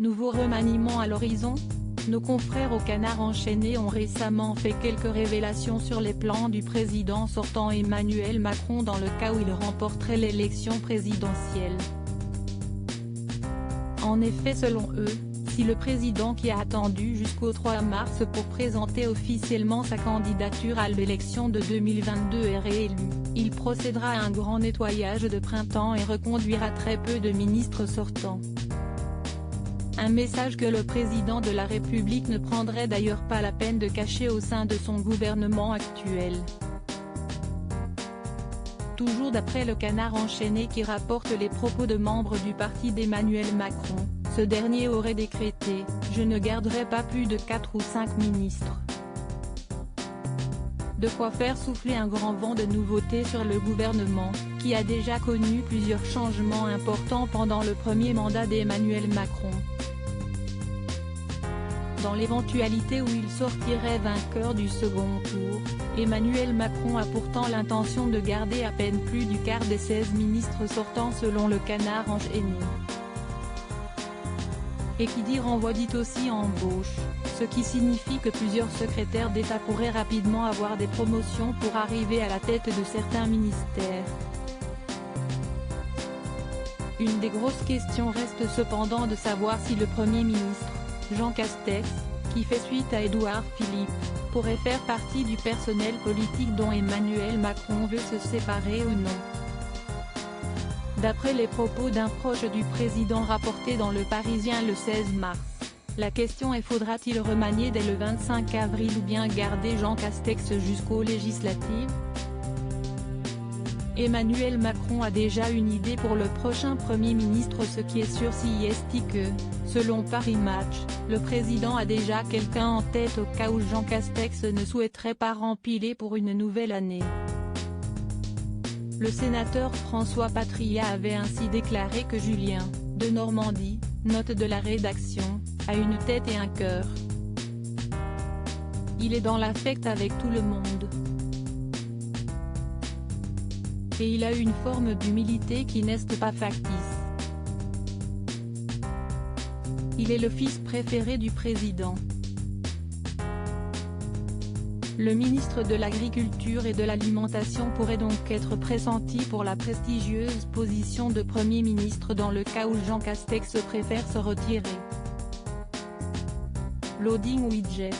Nouveau remaniement à l'horizon? Nos confrères au Canard enchaîné ont récemment fait quelques révélations sur les plans du président sortant Emmanuel Macron dans le cas où il remporterait l'élection présidentielle. En effet, selon eux, si le président qui a attendu jusqu'au 3 mars pour présenter officiellement sa candidature à l'élection de 2022 est réélu, il procédera à un grand nettoyage de printemps et reconduira très peu de ministres sortants. Un message que le président de la République ne prendrait d'ailleurs pas la peine de cacher au sein de son gouvernement actuel. Toujours d'après le Canard enchaîné qui rapporte les propos de membres du parti d'Emmanuel Macron, ce dernier aurait décrété « Je ne garderai pas plus de 4 ou 5 ministres ». De quoi faire souffler un grand vent de nouveautés sur le gouvernement, qui a déjà connu plusieurs changements importants pendant le premier mandat d'Emmanuel Macron. Dans l'éventualité où il sortirait vainqueur du second tour, Emmanuel Macron a pourtant l'intention de garder à peine plus du quart des 16 ministres sortants selon le Canard enchaîné. Et qui dit renvoi dit aussi embauche, ce qui signifie que plusieurs secrétaires d'État pourraient rapidement avoir des promotions pour arriver à la tête de certains ministères. Une des grosses questions reste cependant de savoir si le Premier ministre, Jean Castex, qui fait suite à Édouard Philippe, pourrait faire partie du personnel politique dont Emmanuel Macron veut se séparer ou non. D'après les propos d'un proche du président rapportés dans Le Parisien le 16 mars, la question est faudra-t-il remanier dès le 25 avril ou bien garder Jean Castex jusqu'aux législatives? Emmanuel Macron a déjà une idée pour le prochain Premier ministre. Ce qui est sûr c'est que, selon Paris Match, le président a déjà quelqu'un en tête au cas où Jean Castex ne souhaiterait pas rempiler pour une nouvelle année. Le sénateur François Patriat avait ainsi déclaré que Julien, de Normandie, note de la rédaction, a une tête et un cœur. Il est dans l'affect avec tout le monde. Et il a une forme d'humilité qui n'est pas factice. Il est le fils préféré du président. Le ministre de l'Agriculture et de l'Alimentation pourrait donc être pressenti pour la prestigieuse position de Premier ministre dans le cas où Jean Castex préfère se retirer. Loading widget.